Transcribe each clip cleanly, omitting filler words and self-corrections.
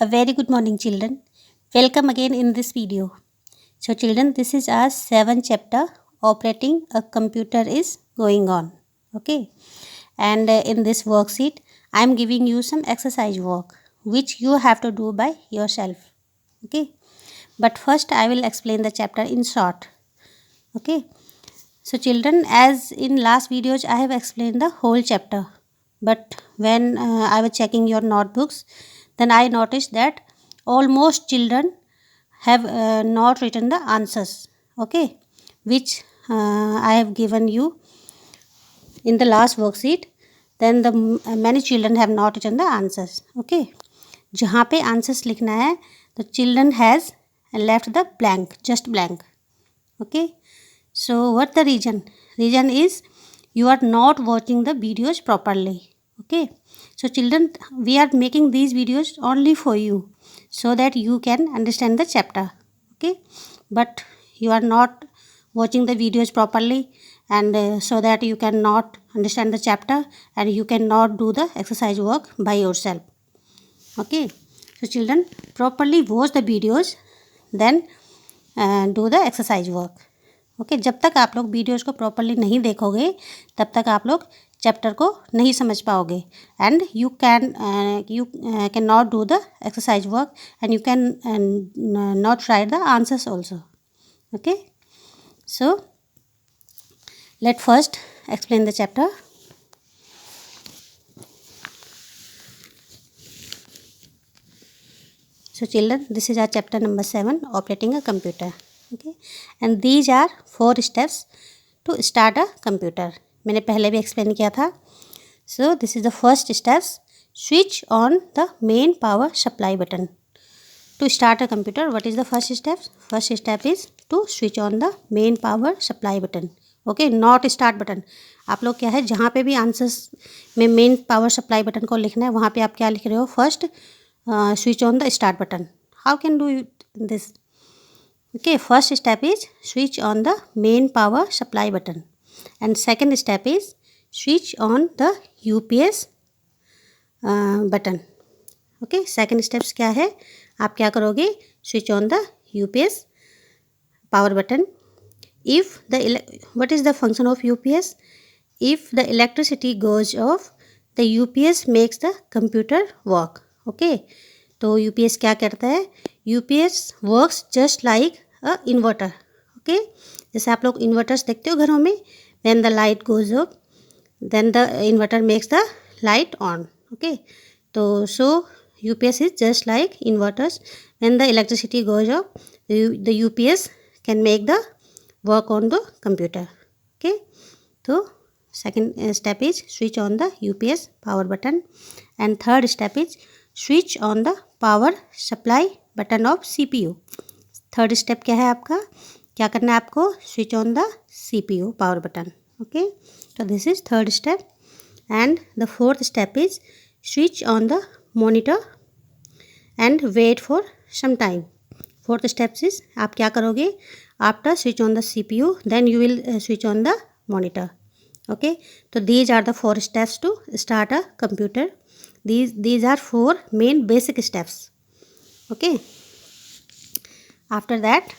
A very good morning, children. Welcome again in this video. So children, this is our 7th chapter, operating a computer is going on. Okay, and in this worksheet I am giving you some exercise work which you have to do by yourself. Okay, but first I will explain the chapter in short. Okay, so children, as in last videos I have explained the whole chapter, but when I was checking your notebooks, then I noticed that almost children have not written the answers. Okay, which I have given you in the last worksheet. Then the many children have not written the answers. Okay, जहाँ पे answers लिखना है, the children has left the blank, just blank. Okay, so what the reason? Reason is you are not watching the videos properly. Okay, so children, we are making these videos only for you so that you can understand the chapter. Okay, but you are not watching the videos properly, and so that you cannot understand the chapter and you cannot do the exercise work by yourself. Okay, so children, properly watch the videos, then do the exercise work. Okay, जब तक आप लोग videos को properly नहीं देखोगे तब तक आप लोग चैप्टर को नहीं समझ पाओगे, and you can not do the exercise work, and you can not right the answers also. Okay, so let first explain the chapter. So children, this is our chapter number 7, operating a computer. Okay, and these are 4 steps to start a computer. मैंने पहले भी explain किया था. So this is the first steps. Switch on the main power supply button. To start a computer, what is the first step? First step is to switch on the main power supply button. Okay, not start button. आप लोग क्या है, जहाँ पे भी answers में main power supply button को लिखना है वहाँ पे आप क्या लिख रहे हो? First switch on the start button. How can do this? Okay, first step is switch on the main power supply button, and second step is switch on the UPS button. Okay, second steps क्या है, आप क्या करोगे? Switch on the UPS power button. If the what is the function of UPS? If the electricity goes off, the UPS makes the computer work. Okay, तो UPS क्या करता है? UPS works just like a inverter. Okay, जैसे आप लोग inverters देखते हो घरों में, then the light goes off, then the inverter makes the light on. Okay, तो so UPS is just like inverters. When the electricity goes off, the UPS can make the work on the computer. Okay, तो second step is switch on the UPS power button, and third step is switch on the power supply button of CPU. Third step क्या है आपका? क्या करना है आपको? Switch on the CPU power button. Okay, तो this is third step. And the fourth step is switch on the monitor and wait for some time. Fourth step is आप क्या करोगे? After switch on the CPU, then you will switch on the monitor. Okay, so these are the 4 steps to start a computer. These are 4 main basic steps. Okay, after that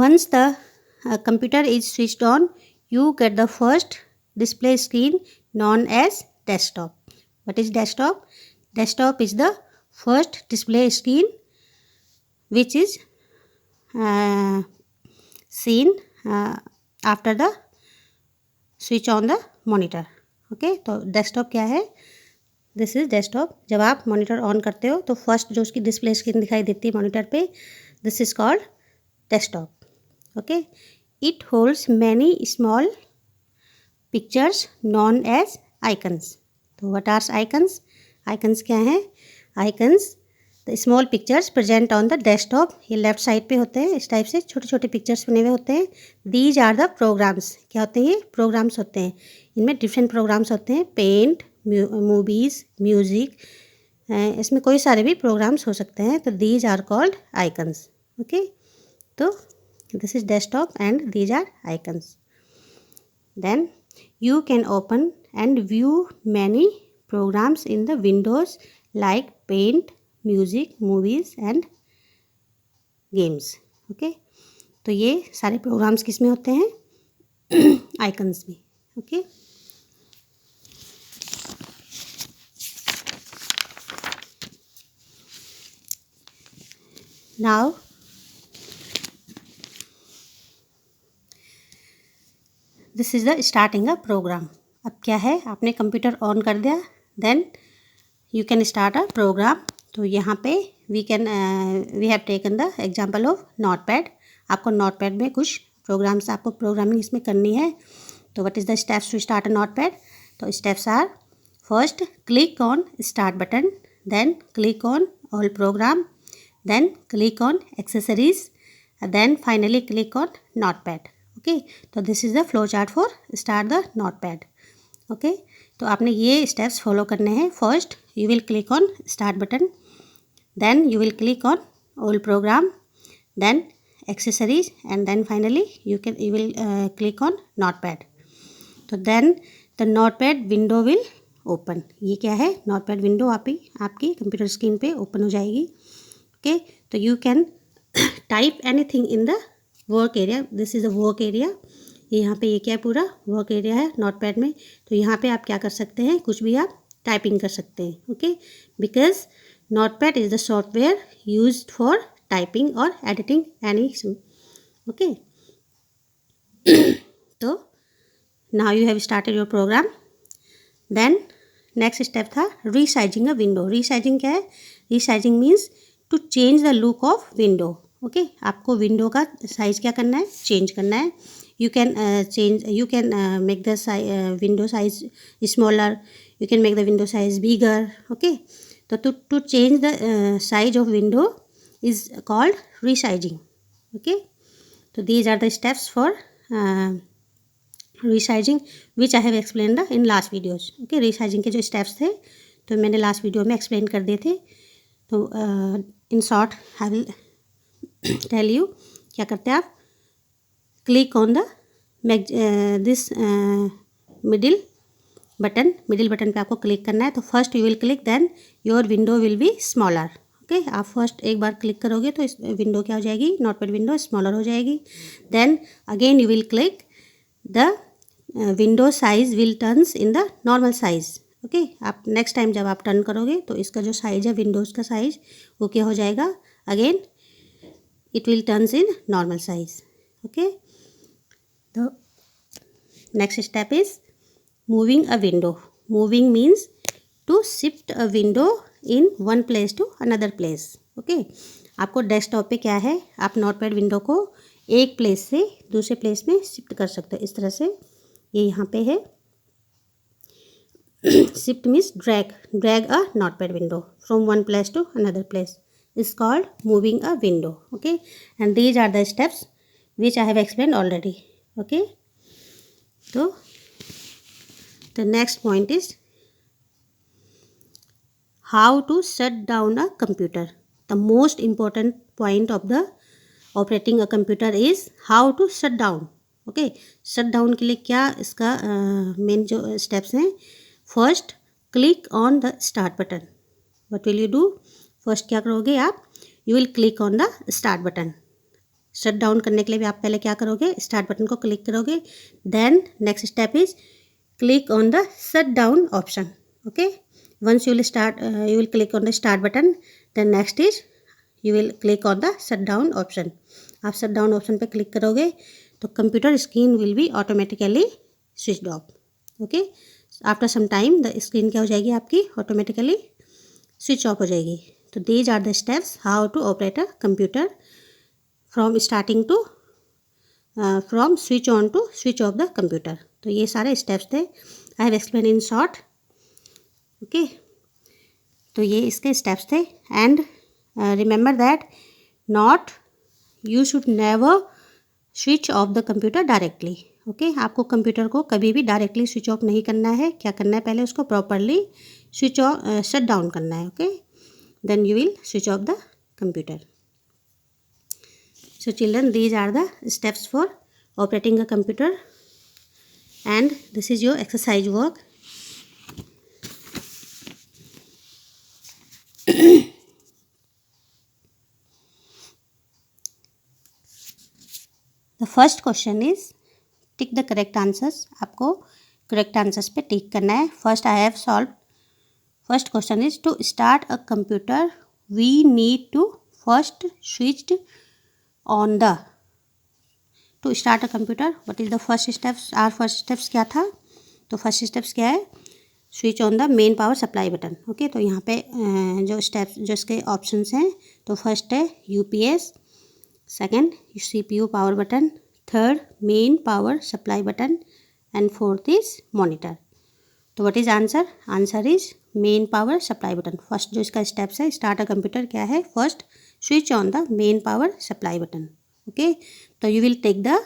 once the computer is switched on, you get the first display screen known as desktop. What is desktop? Desktop is the first display screen which is seen after the switch on the monitor. Okay, तो desktop क्या है? This is desktop. जब आप monitor on करते हो तो first जो उसकी डिस्प्ले स्क्रीन दिखाई देती है मॉनिटर पे, this is called desktop. Okay, it holds many small pictures known as icons. तो व्हाट आर आइकन्स? आइकन्स क्या हैं? Icons the small pictures present on the desktop. ये लेफ्ट साइड पे होते हैं, इस टाइप से छोटे छोटे पिक्चर्स बने हुए होते हैं. These are the programs. क्या होते हैं? ये प्रोग्राम्स होते हैं. इनमें डिफरेंट प्रोग्राम्स होते हैं, पेंट, मूवीज़, म्यूज़िक, इसमें कोई सारे भी प्रोग्राम्स हो सकते हैं. तो these are called icons. Okay, तो this is desktop and these are icons. Then You can open and view many programs in the windows like Paint, Music, Movies and Games. Okay, तो ये सारे programmes किस में होते हैं? Icons में. Okay, now this is the starting a program. अब क्या है, आपने कंप्यूटर ऑन कर दिया, then you can start a program. तो यहाँ पे we have taken the example of notepad. आपको नोटपैड में कुछ प्रोग्राम्स, आपको प्रोग्रामिंग इसमें करनी है. तो what is the steps to start a notepad? तो steps are, first click on start button, then click on all program, then click on accessories, then finally click on notepad. Okay, तो this is the flow chart for start the notepad. Okay, तो आपने ये steps follow करने हैं. First you will click on start button, then you will click on all program, then accessories and then finally you will click on notepad. तो then the notepad window will open. ये क्या है? Notepad window आपकी computer screen पे open हो जाएगी. Okay, तो you can type anything in the work area. This is the work area. यहाँ पे ये क्या है? पूरा वर्क एरिया है नोटपैड में. तो यहाँ पे आप क्या कर सकते हैं? कुछ भी आप टाइपिंग कर सकते हैं. Okay, because Notepad is the software used for typing और एडिटिंग एनी. ओके, तो now you have started your program. Then next step था रीसाइजिंग अ विंडो. रीसाइजिंग क्या है? Resizing means to change the look of window. Okay, आपको window का size क्या करना है? चेंज करना है. You can make the window size smaller, you can make the window size bigger. Okay, तो to change the size of window is called resizing. Okay, so these are the steps for resizing which I have explained in last videos. Okay, resizing के जो steps थे तो मैंने last video में explain कर दिए थे. तो in short I will tell you क्या करते हैं आप. click on the this middle button पे आपको क्लिक करना है. तो first you will click, then your window will be smaller. Okay, आप फर्स्ट एक बार क्लिक करोगे तो इस विंडो क्या हो जाएगी? नोटपैड विंडो स्मॉलर हो जाएगी. Then again you will click, the window size will turns in the normal size. Okay, आप नेक्स्ट टाइम जब आप टर्न करोगे तो इसका जो साइज है विंडोज़ का साइज वो क्या हो जाएगा? Again it will turns in normal size. Okay, तो next step is moving a window. Moving means to shift a window in one place to another place. Okay, आपको डेस्कटॉप पे क्या है? आप नोटपैड विंडो को एक प्लेस से दूसरे प्लेस में शिफ्ट कर सकते हो. इस तरह से ये यहाँ पे है. Shift means drag a notepad window from one place to another place is called moving a window. Okay, and these are the steps which I have explain already. Okay, तो the next point is how to shut down a computer. The most important point of the operating a computer is how to shut down. Okay, shut down के लिए क्या इसका main जो steps हैं. First click on the start button. what will you do? First क्या करोगे आप? you will click on the start button. Shut down करने के लिए भी आप पहले क्या करोगे? स्टार्ट बटन को क्लिक करोगे. Then next step is click on the shut down option. Okay, once you will click on the start button, then next is you will click on the shut down option. आप shut down option पे click करोगे तो computer screen will be automatically switched off. Okay, after some time the screen क्या हो जाएगी? आपकी automatically switch off हो जाएगी. तो these are the steps how to operate a computer from starting to from switch on to switch off the computer. तो ये सारे स्टेप्स थे. I have explain in short. Okay, तो ये इसके स्टेप्स थे. And remember that not you should never switch off the computer directly. Okay, आपको computer को कभी भी डायरेक्टली स्विच ऑफ नहीं करना है. क्या करना है? पहले उसको properly switch off shut down करना है. Okay, then you will switch off the computer. So children, these are the steps for operating a computer. and this is your exercise work. The first question is tick the correct answers. आपको correct answers पे tick करना है. First I have solve. First question is to start a computer we need to first switch on the. To start a computer what is the first steps. Are first steps क्या था? तो first steps क्या है? Switch on the main power supply button. Okay, तो यहाँ पे जो steps जो इसके ऑप्शंस हैं, तो फर्स्ट है UPS, second CPU power button, third main power supply button and fourth is monitor. तो what is answer? Answer is main power supply button. First जो इसका स्टेप्स है स्टार्ट अ कंप्यूटर क्या है? First switch on the main power supply button. Okay, तो you will take the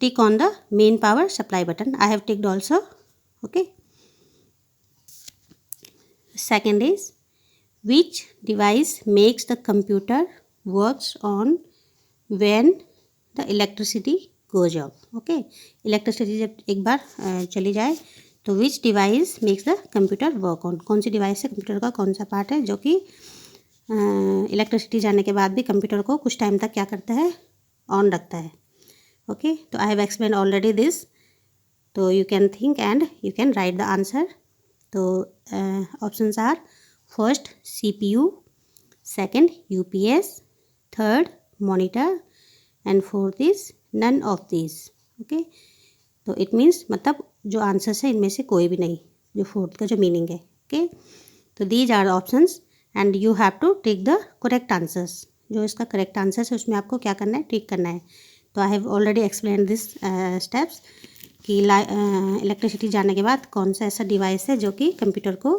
tick on the main power supply button. I have ticked also. Okay, second is which device makes the computer works on when the electricity goes off. Okay, electricity जब एक बार चली जाए तो which device makes the computer work on. कौन सी device है, computer का कौन सा पार्ट है जो कि इलेक्ट्रिसिटी जाने के बाद भी कंप्यूटर को कुछ टाइम तक क्या करता है? ऑन रखता है. ओके, तो I have explain already this. तो you can think and you can write the answer. तो options are first CPU, second UPS, third monitor and fourth is none of this. Okay, तो it means मतलब जो answers है इनमें से कोई भी नहीं, जो फोर्थ का जो मीनिंग है. ओके, तो these are options and you have to take the correct answers. जो इसका करेक्ट आंसर है उसमें आपको क्या करना है? टिक करना है. तो I have already explain this steps कि इलेक्ट्रिसिटी जाने के बाद कौन सा ऐसा डिवाइस है जो कि कंप्यूटर को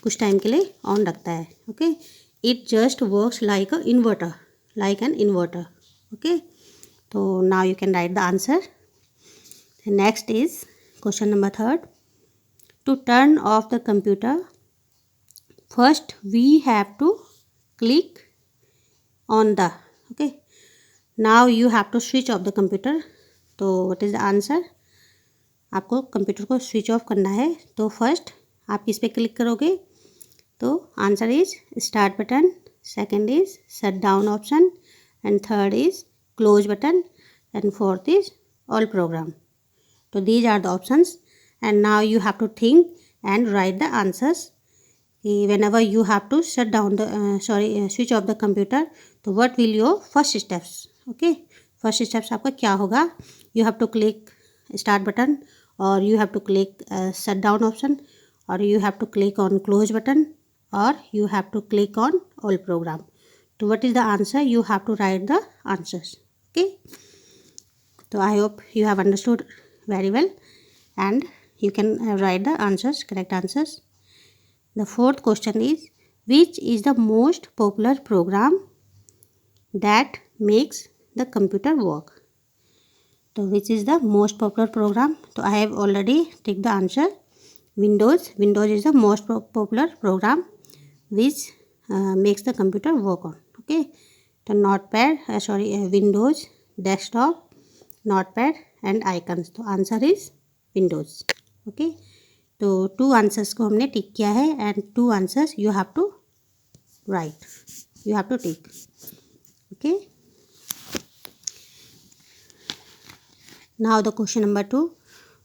कुछ टाइम के लिए ऑन रखता है. Okay, it just works like a inverter, like an inverter. Okay, तो now you can write the answer. Next is question number third. To turn off the computer first we have to click on the. Okay, now you have to switch off the computer. तो what is the answer? आपको computer को switch off करना है. तो first आप किस पे click करोगे? तो answer is start button, second is shut down option and third is close button and fourth is all program. तो these are the options and now you have to think and write the answers. कि whenever you have to shut down the switch off the computer, तो what will your first steps? Okay, first steps आपका क्या होगा? You have to click start button or you have to click shut down option or you have to click on close button or you have to click on all program. So what is the answer? You have to write the answers. Okay, so I hope you have understood very well and you can write the answers, correct answers. The fourth question is which is the most popular program that makes the computer work? So which is the most popular program? So I have already ticked the answer. Windows. Windows is the most popular program which makes the computer work on. Okay. So Notepad, Windows, desktop, Notepad and icons. So answer is Windows. Okay. तो 2 answers को हमने tick किया है and 2 answers you have to write, you have to tick. Okay, now the question number 2.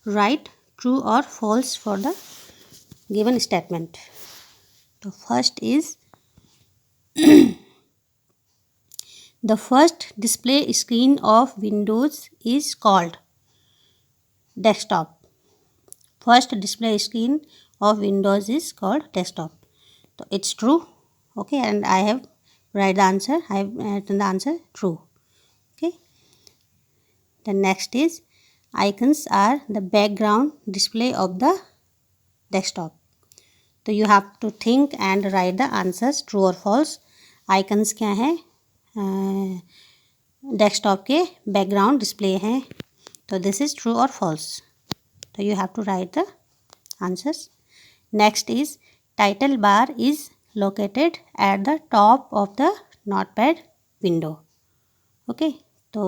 Write true और false for the given statement. तो first is the first display screen of windows is called desktop. First display screen of Windows is called desktop. So it's true. Okay, and I have write the answer. I have written the answer true. Okay. The next is icons are the background display of the desktop. So you have to think and write the answers true or false. Icons क्या है? Desktop के background display हैं. तो this is true और false. So you have to write the answers. Next is title bar is located at the top of the notepad window. Okay, so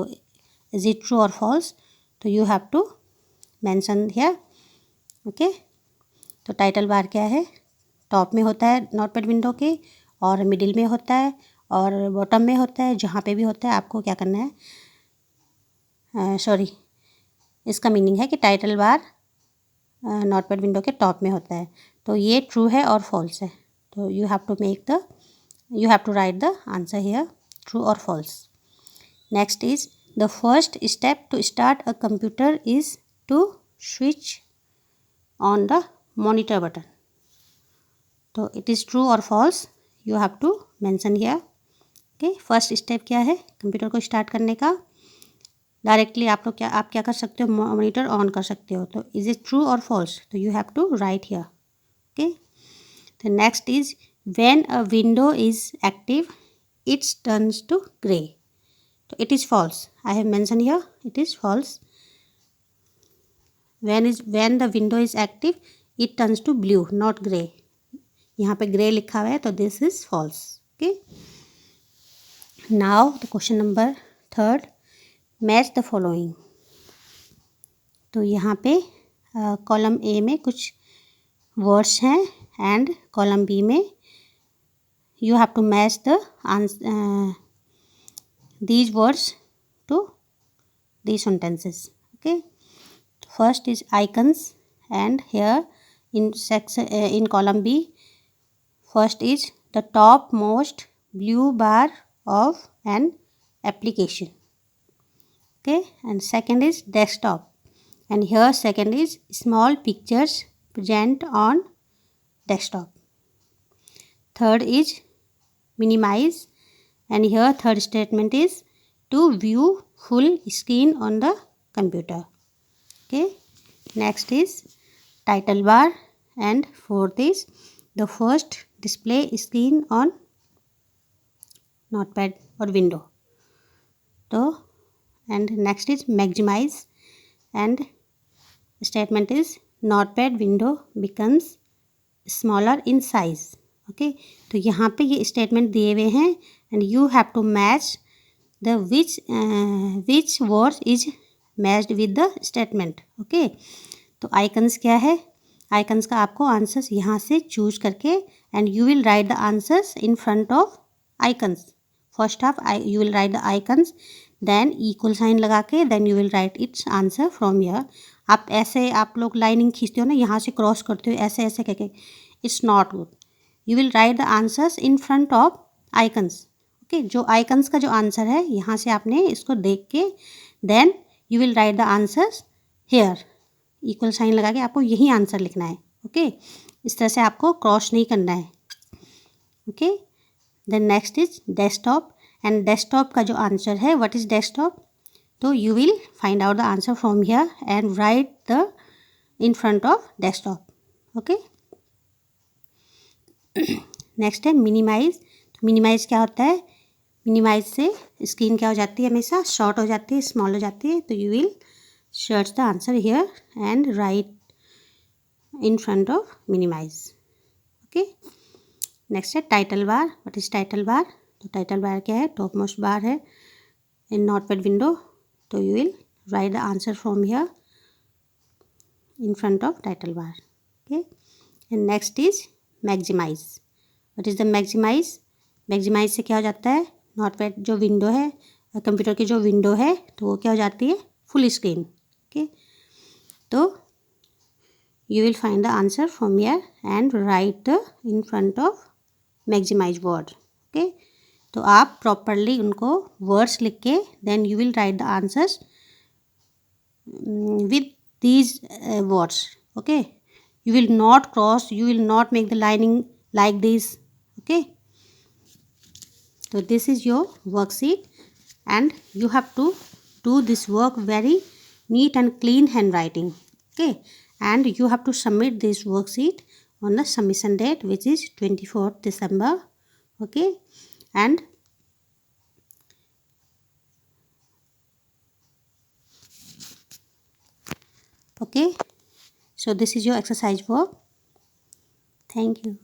is it true or false? So you have to mention here. Okay, तो title bar क्या है, top में होता है notepad window के, और middle में होता है, और बॉटम में होता है, जहाँ पे भी होता है आपको क्या करना है, सॉरी, इसका मीनिंग है कि टाइटल बार नोटपैड विंडो के टॉप में होता है। तो ये ट्रू है और फॉल्स है, तो you have to write the answer here, true और false. Next is the first step to start a computer is to switch on the monitor button. तो इट इज़ ट्रू और false, you have to mention here. Okay, first step क्या है computer को start करने का, directly आप क्या कर सकते हो, मॉनिटर ऑन कर सकते हो। तो इज इट ट्रू और फॉल्स, तो you have to write here. Okay, तो next is when a window is active it's turns to grey. तो it is false, I have mention here, it is false. when the window is active it turns to blue not gray, यहाँ पे grey लिखा हुआ है, तो this is false. Okay, now the question number 3, match the following. तो यहाँ पे column A में कुछ वर्ड्स हैं एंड कॉलम बी में you have to match the these words to these sentences. Okay, first is icons, and here in section in column B, first is the topmost blue bar of an application. Okay, and second is desktop, and here second is small pictures present on desktop. Third is minimize, and here third statement is to view full screen on the computer. Okay, next is title bar, and fourth is the first display screen on notepad or window. So and next is maximize, and statement is notepad window becomes smaller in size. Okay, तो यहाँ पे ये statement दिए हुए हैं and you have to match the which word is matched with the statement. Okay, तो icons क्या है, आइकन्स का आपको आंसर्स यहाँ से चूज करके and you will write the answers in front of icons. First of you will write the icons, then equal sign लगा के then you will write its answer from here. आप ऐसे आप लोग लाइनिंग खींचते हो ना, यहाँ से क्रॉस करते हो ऐसे ऐसे करके, it's not good. You will write the answers in front of icons. Okay, जो आइकन्स का जो आंसर है यहाँ से आपने इसको देख के then you will write the answers here, equal sign लगा के आपको यही आंसर लिखना है। ओके, इस तरह से आपको क्रॉस नहीं करना है। Okay, then next is desktop, and desktop का जो आंसर है व्हाट इज डेस्कटॉप, तो you will find out the answer from here and write the in front of desktop. Okay, next है मिनिमाइज। तो मिनिमाइज क्या होता है, मिनिमाइज से स्क्रीन क्या हो जाती है, हमेशा शॉर्ट हो जाती है, स्मॉल हो जाती है। तो you will search the answer here and write in front of minimize. Okay, next है title bar. What is title bar, तो टाइटल बार क्या है, टॉप मोस्ट बार है इन नोटपैड विंडो। तो you will write the answer from here in front of title bar. Okay, and next is maximize. What is the maximize, maximize से क्या हो जाता है, नोटपैड जो विंडो है कंप्यूटर की जो विंडो है तो वो क्या हो जाती है, फुल स्क्रीन। ओके, तो you will find the answer from here and write in front of maximise word. Okay, तो आप प्रॉपरली उनको वर्ड्स लिख के then you will write the answers with these words. Okay, you will not cross, you will not make the lining like this. Okay, so this is your worksheet and you have to do this work very neat and clean handwriting. Okay, and you have to submit this worksheet on the submission date which is 24th December. Okay, and okay, so this is your exercise work. Thank you.